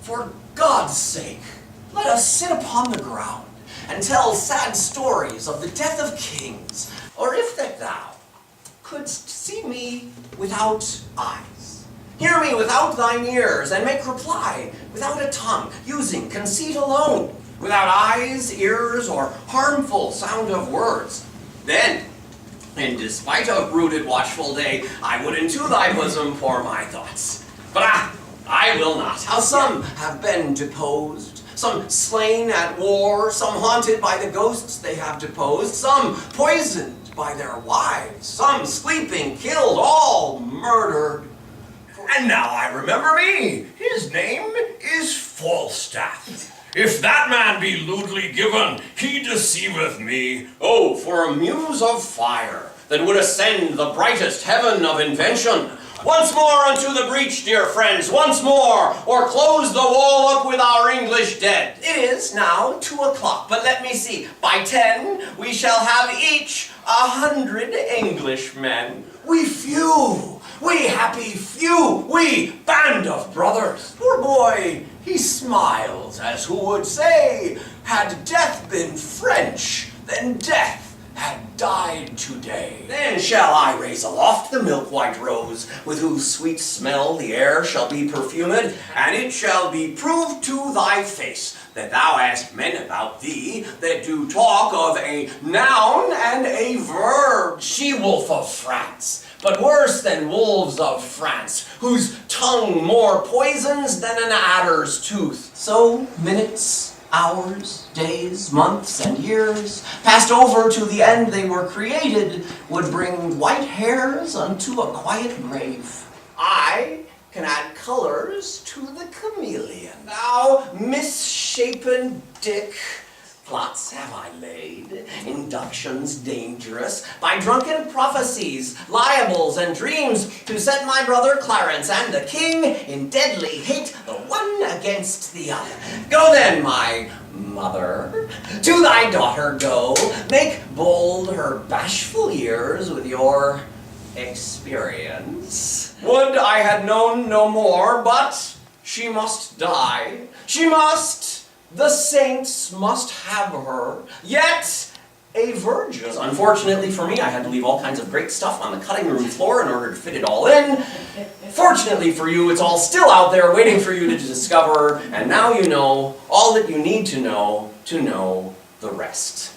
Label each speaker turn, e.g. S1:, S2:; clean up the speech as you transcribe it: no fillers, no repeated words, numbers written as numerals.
S1: For God's sake, let us sit upon the ground and tell sad stories of the death of kings, or if that thou couldst see me without eyes, hear me without thine ears, and make reply without a tongue, using conceit alone, without eyes, ears, or harmful sound of words, then, in despite of brooded watchful day, I would into thy bosom pour my thoughts. But I will not. How some have been deposed, some slain at war, some haunted by the ghosts they have deposed, some poisoned by their wives, some sleeping killed, all murdered.
S2: And now I remember me. His name is Falstaff. If that man be lewdly given, he deceiveth me.
S1: Oh, for a muse of fire that would ascend the brightest heaven of invention. Once more unto the breach, dear friends, once more, or close the wall up with our English dead. It is now 2 o'clock, but let me see, by 10 we shall have each 100 Englishmen. We few, we happy few, we band of brothers. Poor boy, he smiles as who would say, had death been French, then death had died today. Then shall I raise aloft the milk-white rose, with whose sweet smell the air shall be perfumed, and it shall be proved to thy face that thou hast men about thee that do talk of a noun and a verb. She-wolf of France, but worse than wolves of France, whose tongue more poisons than an adder's tooth. So minutes, hours, days, months, and years, passed over to the end they were created, would bring white hairs unto a quiet grave. I can add colors to the chameleon. Thou misshapen dick, plots have I laid, inductions dangerous, by drunken prophecies, liables, and dreams, to set my brother Clarence and the king in deadly hate, the one against the other. Go then, my mother, to thy daughter go, make bold her bashful ears with your experience. Would I had known no more, but she must die. She must. The saints must have her. Yet a virgin. Unfortunately for me, I had to leave all kinds of great stuff on the cutting room floor in order to fit it all in. Fortunately for you, it's all still out there waiting for you to discover, and now you know all that you need to know the rest.